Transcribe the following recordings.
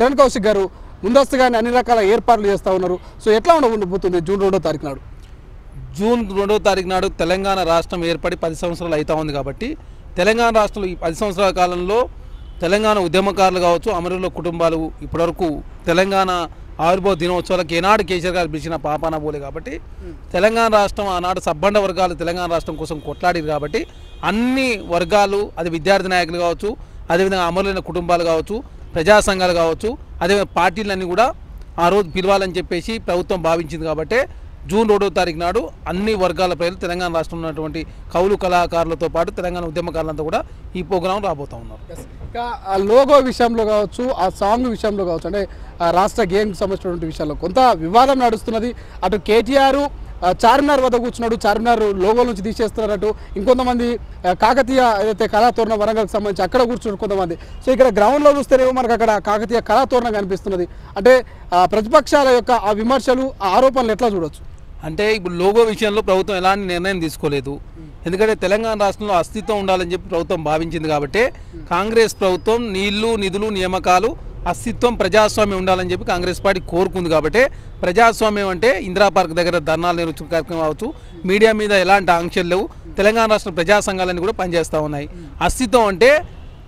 చరణ్ కౌశిక్ గారు ముందస్తుగానే అన్ని రకాల ఏర్పాట్లు చేస్తూ ఉన్నారు. సో ఎట్లా ఉండబోతుంది జూన్ 2వ తారీఖు నాడు? జూన్ 2వ తారీఖు నాడు తెలంగాణ రాష్ట్రం ఏర్పడి 10 సంవత్సరాలు అవుతా ఉంది కాబట్టి తెలంగాణ రాష్ట్రంలో ఈ 10 సంవత్సరాల కాలంలో తెలంగాణ ఉద్యమకారులు కావచ్చు, అమరుల కుటుంబాలు ఇప్పటివరకు తెలంగాణ ఆవిర్భావ దినోత్సవాలకు ఏనాడు కేసీఆర్ గారు పిలిచిన పాపాన పోలే కాబట్టి తెలంగాణ రాష్ట్రం ఆనాడు సబ్బండ వర్గాలు తెలంగాణ రాష్ట్రం కోసం కొట్లాడారు కాబట్టి అన్ని వర్గాలు, అది విద్యార్థి నాయకులు కావచ్చు, అదేవిధంగా అమరులైన కుటుంబాలు కావచ్చు, ప్రజా సంఘాలు కావచ్చు, అదేవిధంగా పార్టీలన్నీ కూడా ఆ రోజు పిలవాలని చెప్పేసి ప్రభుత్వం భావించింది కాబట్టి జూన్ 2వ తారీఖు నాడు అన్ని వర్గాల ప్రజలు తెలంగాణ రాష్ట్రంలో ఉన్నటువంటి కవులు కళాకారులతో పాటు తెలంగాణ ఉద్యమకారులంతా కూడా ఈ ప్రోగ్రాం రాబోతూ ఉన్నారు. ఇంకా ఆ లోగో విషయంలో కావచ్చు, ఆ సాంగ్ విషయంలో కావచ్చు, అంటే ఆ రాష్ట్ర గేమ్కి సంబంధించినటువంటి విషయాల్లో కొంత వివాదం నడుస్తున్నది. అటు కేటీఆర్ చార్మినార్ వద్ద కూర్చున్నాడు, చార్మినార్ లోగో నుంచి తీసేస్తున్నట్టు, ఇంకొంతమంది కాకతీయ ఏదైతే కళాతోరణం వరంగల్కి సంబంధించి అక్కడ కూర్చున్నారు కొంతమంది. సో ఇక్కడ గ్రౌండ్లో చూస్తేనేమో మనకు అక్కడ కాకతీయ కళాతోరణం కనిపిస్తున్నది. అంటే ప్రతిపక్షాల యొక్క ఆ విమర్శలు, ఆ ఆరోపణలు ఎట్లా చూడొచ్చు? అంటే ఇప్పుడు లోగో విషయంలో ప్రభుత్వం ఎలాంటి నిర్ణయం తీసుకోలేదు. ఎందుకంటే తెలంగాణ రాష్ట్రంలో అస్తిత్వం ఉండాలని చెప్పి ప్రభుత్వం భావించింది కాబట్టి కాంగ్రెస్ ప్రభుత్వం నీళ్లు, నిధులు, నియామకాలు, అస్తిత్వం, ప్రజాస్వామ్యం ఉండాలని చెప్పి కాంగ్రెస్ పార్టీ కోరుకుంది కాబట్టి ప్రజాస్వామ్యం అంటే ఇందిరా పార్క్ దగ్గర ధర్నాలు నిర్వహించిన కార్యక్రమం కావచ్చు, మీడియా మీద ఎలాంటి ఆంక్షలు లేవు, తెలంగాణ రాష్ట్ర ప్రజా సంఘాలన్నీ కూడా పనిచేస్తూ ఉన్నాయి. అస్తిత్వం అంటే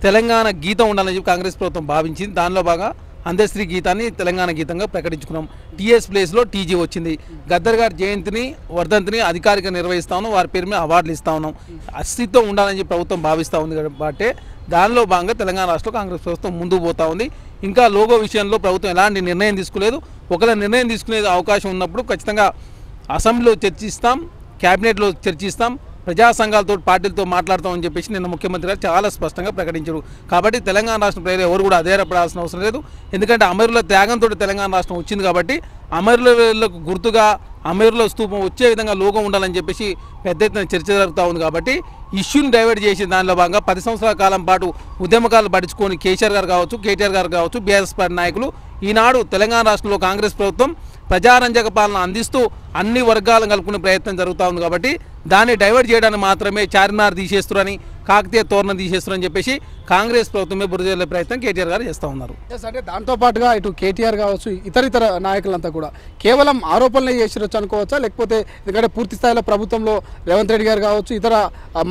తెలంగాణ గీతం ఉండాలని చెప్పి కాంగ్రెస్ ప్రభుత్వం భావించింది. దానిలో బాగా అందశ్రీ గీతాన్ని తెలంగాణ గీతంగా ప్రకటించుకున్నాం. టీఎస్ ప్లేస్లో టీజీ వచ్చింది. గద్దర్ గారి జయంతిని, వర్ధంతిని అధికారికంగా నిర్వహిస్తా ఉన్నాం, వారి పేరు మీద అవార్డులు ఇస్తా ఉన్నాం. అస్తిత్వం ఉండాలని చెప్పి ప్రభుత్వం భావిస్తూ ఉంది కాబట్టి దానిలో భాగంగా తెలంగాణ రాష్ట్రంలో కాంగ్రెస్ ప్రభుత్వం ముందుకు పోతా ఉంది. ఇంకా లోగో విషయంలో ప్రభుత్వం ఎలాంటి నిర్ణయం తీసుకోలేదు. ఒకవేళ నిర్ణయం తీసుకునే అవకాశం ఉన్నప్పుడు ఖచ్చితంగా అసెంబ్లీలో చర్చిస్తాం, క్యాబినెట్లో చర్చిస్తాం, ప్రజా సంఘాలతో, పార్టీలతో మాట్లాడతామని చెప్పేసి నిన్న ముఖ్యమంత్రి గారు చాలా స్పష్టంగా ప్రకటించారు. కాబట్టి తెలంగాణ రాష్ట్ర ప్రజలు ఎవరు కూడా అధైర్యపడాల్సిన అవసరం లేదు. ఎందుకంటే అమరుల త్యాగంతో తెలంగాణ రాష్ట్రం వచ్చింది కాబట్టి అమరులకు గుర్తుగా అమరుల స్తూపం వచ్చే విధంగా లోగో ఉండాలని చెప్పేసి పెద్ద ఎత్తున చర్చ జరుగుతూ ఉంది. కాబట్టి ఇష్యూని డైవర్ట్ చేసి దానిలో భాగంగా 10 సంవత్సరాల కాలం పాటు ఉద్యమకాలు పట్టించుకొని కేసీఆర్ గారు కావచ్చు, కేటీఆర్ గారు కావచ్చు, బీఆర్ఎస్ పార్టీ నాయకులు ఈనాడు తెలంగాణ రాష్ట్రంలో కాంగ్రెస్ ప్రభుత్వం ప్రజారంజక పాలన అందిస్తూ అన్ని వర్గాలను కలుపుకునే ప్రయత్నం జరుగుతూ ఉంది. కాబట్టి దాన్ని డైవర్ట్ చేయడానికి మాత్రమే చార్మినార్ తీసేస్తున్నారని, కాకతీయ తోరణం తీసేస్తున్నారని చెప్పేసి కాంగ్రెస్ ప్రభుత్వమే బురదజల్లే ప్రయత్నం కేటీఆర్ గారు చేస్తూ ఉన్నారు. అంటే దాంతోపాటుగా ఇటు కేటీఆర్ కావచ్చు, ఇతర నాయకులంతా కూడా కేవలం ఆరోపణలే చేసిరొచ్చు అనుకోవచ్చా? లేకపోతే ఎందుకంటే పూర్తి స్థాయిలో ప్రభుత్వంలో రేవంత్ రెడ్డి గారు కావచ్చు, ఇతర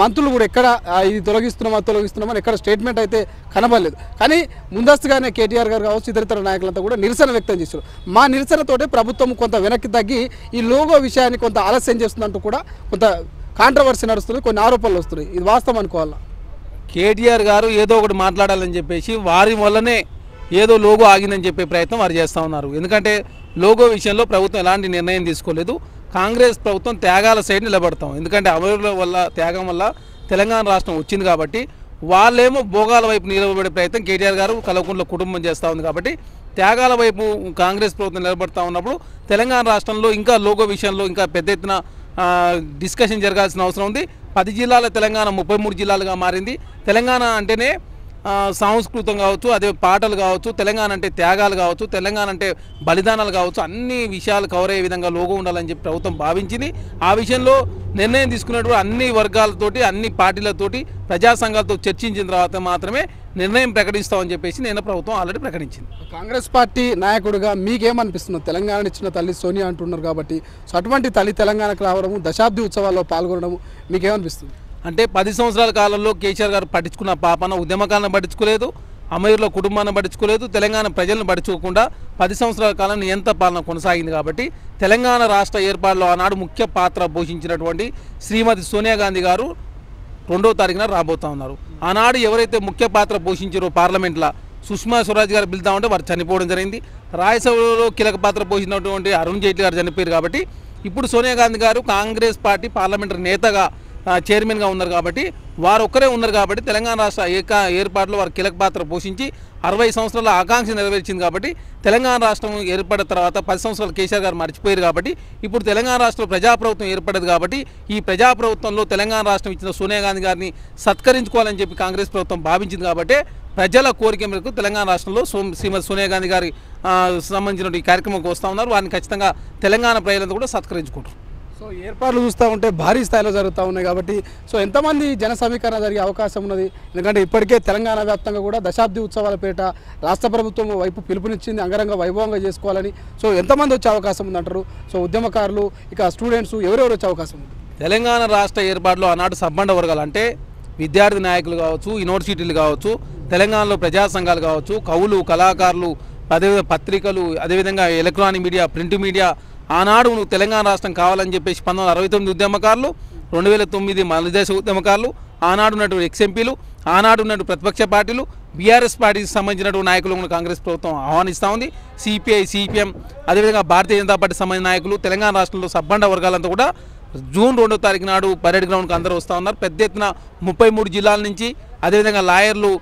మంత్రులు కూడా ఎక్కడ ఇది తొలగిస్తున్నామని ఎక్కడ స్టేట్మెంట్ అయితే కనబడలేదు. కానీ ముందస్తుగానే కేటీఆర్ గారు కావచ్చు, ఇతర నాయకులంతా కూడా నిరసన వ్యక్తం చేశారు. మా నిరసనతోటే ప్రభుత్వం కొంత వెనక్కి తగ్గి ఈ లోగో విషయాన్ని కొంత ఆలస్యం చేస్తుందంటూ కూడా కొంత కాంట్రవర్సీ నడుస్తుంది, కొన్ని ఆరోపణలు వస్తున్నాయి. ఇది వాస్తవం అనుకోవాలా? కేటీఆర్ గారు ఏదో ఒకటి మాట్లాడాలని చెప్పేసి వారి వల్లనే ఏదో లోగో ఆగిందని చెప్పే ప్రయత్నం వారు చేస్తూ ఉన్నారు. ఎందుకంటే లోగో విషయంలో ప్రభుత్వం ఎలాంటి నిర్ణయం తీసుకోలేదు. కాంగ్రెస్ ప్రభుత్వం త్యాగాల సైడ్ నిలబడతాం. ఎందుకంటే అమరుల వల్ల, త్యాగం వల్ల తెలంగాణ రాష్ట్రం వచ్చింది కాబట్టి వాళ్ళేమో భోగాల వైపు నిలబడే ప్రయత్నం కేటీఆర్ గారు, కల్వకుంట్ల కుటుంబం చేస్తూ ఉంది. కాబట్టి త్యాగాల వైపు కాంగ్రెస్ ప్రభుత్వం నిలబడతా ఉన్నప్పుడు తెలంగాణ రాష్ట్రంలో ఇంకా లోగో విషయంలో ఇంకా పెద్ద ఎత్తున డిస్కషన్ జరగాల్సిన అవసరం ఉంది. 10 జిల్లాల తెలంగాణ 33 జిల్లాలుగా మారింది. తెలంగాణ అంటేనే సంస్కృతం కావచ్చు, అదే పాటలు కావచ్చు, తెలంగాణ అంటే త్యాగాలు కావచ్చు, తెలంగాణ అంటే బలిదానాలు కావచ్చు, అన్ని విషయాలు కవర్ అయ్యే విధంగా లోగో ఉండాలని చెప్పి ప్రభుత్వం భావించింది. ఆ విషయంలో నిర్ణయం తీసుకున్నప్పుడు అన్ని వర్గాలతోటి, అన్ని పార్టీలతోటి, ప్రజా సంఘాలతో చర్చించిన తర్వాత మాత్రమే నిర్ణయం ప్రకటిస్తామని చెప్పేసి నేను ప్రభుత్వం ఆల్రెడీ ప్రకటించింది. కాంగ్రెస్ పార్టీ నాయకుడిగా మీకేమనిపిస్తుంది? తెలంగాణ ఇచ్చిన తల్లి సోనియా అంటున్నారు కాబట్టి, సో అటువంటి తల్లి తెలంగాణకు రావడము, దశాబ్ది ఉత్సవాల్లో పాల్గొనడము మీకేమనిపిస్తుంది? అంటే 10 సంవత్సరాల కాలంలో కేసీఆర్ గారు పట్టించుకున్న పాపన ఉద్యమకాలను పట్టించుకోలేదు, అమరుల కుటుంబాన్ని పట్టించుకోలేదు, తెలంగాణ ప్రజలను పట్టించుకోకుండా 10 సంవత్సరాల కాలం నియంత పాలన కొనసాగింది. కాబట్టి తెలంగాణ రాష్ట్ర ఏర్పాటులో ఆనాడు ముఖ్య పాత్ర పోషించినటువంటి శ్రీమతి సోనియా గాంధీ గారు 2వ తారీఖున రాబోతూ ఉన్నారు. ఆనాడు ఎవరైతే ముఖ్య పాత్ర పోషించారో పార్లమెంట్లో సుష్మా స్వరాజ్ గారు పిలుద్దామంటే వారు చనిపోవడం జరిగింది. రాజ్యసభలో కీలక పాత్ర పోషించినటువంటి అరుణ్ జైట్లీ గారు చనిపోయారు. కాబట్టి ఇప్పుడు సోనియా గాంధీ గారు కాంగ్రెస్ పార్టీ పార్లమెంటరీ నేతగా, చైర్మన్గా ఉన్నారు. కాబట్టి వారు ఒక్కరే ఉన్నారు. కాబట్టి తెలంగాణ రాష్ట్ర ఏర్పాటులో వారు కీలక పాత్ర పోషించి 60 సంవత్సరాల ఆకాంక్ష నెరవేర్చింది. కాబట్టి తెలంగాణ రాష్ట్రం ఏర్పడిన తర్వాత 10 సంవత్సరాలు కేసీఆర్ గారు మర్చిపోయారు. కాబట్టి ఇప్పుడు తెలంగాణ రాష్ట్రంలో ప్రజాప్రభుత్వం ఏర్పడదు. కాబట్టి ఈ ప్రజాప్రభుత్వంలో తెలంగాణ రాష్ట్రం ఇచ్చిన సోనియా గాంధీ గారిని సత్కరించుకోవాలని చెప్పి కాంగ్రెస్ ప్రభుత్వం భావించింది. కాబట్టి ప్రజల కోరిక మేరకు తెలంగాణ రాష్ట్రంలో శ్రీమతి సోనియా గాంధీ గారి సంబంధించిన ఈ కార్యక్రమంకి వస్తూ ఉన్నారు. వారిని ఖచ్చితంగా తెలంగాణ ప్రజలంతా కూడా సత్కరించుకుంటారు. సో సో ఏర్పాట్లు చూస్తూ ఉంటే భారీ స్థాయిలో జరుగుతూ ఉన్నాయి కాబట్టి సో ఎంతమంది జన సమీకరణ జరిగే అవకాశం ఉన్నది? ఎందుకంటే ఇప్పటికే తెలంగాణ వ్యాప్తంగా కూడా దశాబ్ది ఉత్సవాల పేట రాష్ట్ర ప్రభుత్వం వైపు పిలుపునిచ్చింది అంగరంగ వైభవంగా చేసుకోవాలని. సో ఎంతమంది వచ్చే అవకాశం ఉందంటారు? సో ఉద్యమకారులు ఇక స్టూడెంట్స్ ఎవరెవరు వచ్చే అవకాశం ఉంది? తెలంగాణ రాష్ట్ర ఏర్పాటులో ఆనాడు సబ్బండ వర్గాలు అంటే విద్యార్థి నాయకులు కావచ్చు, యూనివర్సిటీలు కావచ్చు, తెలంగాణలో ప్రజా సంఘాలు కావచ్చు, కవులు, కళాకారులు, అదేవిధంగా పత్రికలు, అదేవిధంగా ఎలక్ట్రానిక్ మీడియా, ప్రింట్ మీడియా, ఆనాడు నువ్వు తెలంగాణ రాష్ట్రం కావాలని చెప్పేసి 1969 ఉద్యమకారులు, 2009 మలిదేశ ఉద్యమకారులు, ఆనాడు ఉన్నటువంటి ఎక్స్ఎంపీలు, ఆనాడు ఉన్నటువంటి ప్రతిపక్ష పార్టీలు, బీఆర్ఎస్ పార్టీకి సంబంధించినటువంటి నాయకులు కాంగ్రెస్ ప్రభుత్వం ఆహ్వానిస్తూ ఉంది. సిపిఐ, సిపిఎం, అదేవిధంగా భారతీయ జనతా పార్టీ సంబంధించిన నాయకులు, తెలంగాణ రాష్ట్రంలో సబ్బండ వర్గాలంతా కూడా జూన్ 2వ తారీఖు నాడు పరేడ్ గ్రౌండ్కి అందరూ వస్తూ ఉన్నారు. పెద్ద ఎత్తున 33 జిల్లాల నుంచి, అదేవిధంగా లాయర్లు,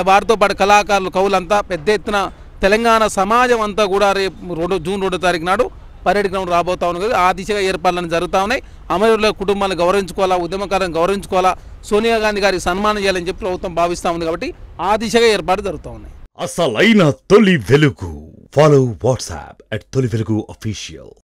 వారితో పాటు కళాకారులు, కవులంతా పెద్ద ఎత్తున తెలంగాణ సమాజం అంతా కూడా రేపు జూన్ 2వ తారీఖు నాడు పరేడ్ గ్రౌండ్ రాబోతా ఉంది కదా. ఆ దిశగా ఏర్పాట్లను జరుగుతూ ఉన్నాయి. అమరుల కుటుంబాలను గౌరవించుకోవాలా, ఉద్యమకారులను గౌరవించుకోవాలా, సోనియా గాంధీ గారికి సన్మానం చేయాలని చెప్పి ప్రభుత్వం భావిస్తూ ఉంది కాబట్టి ఆ దిశగా ఏర్పాటు జరుగుతూ ఉన్నాయి. అసలైన తొలి వెలుగు. ఫాలో వాట్సాప్ @తొలి వెలుగు official.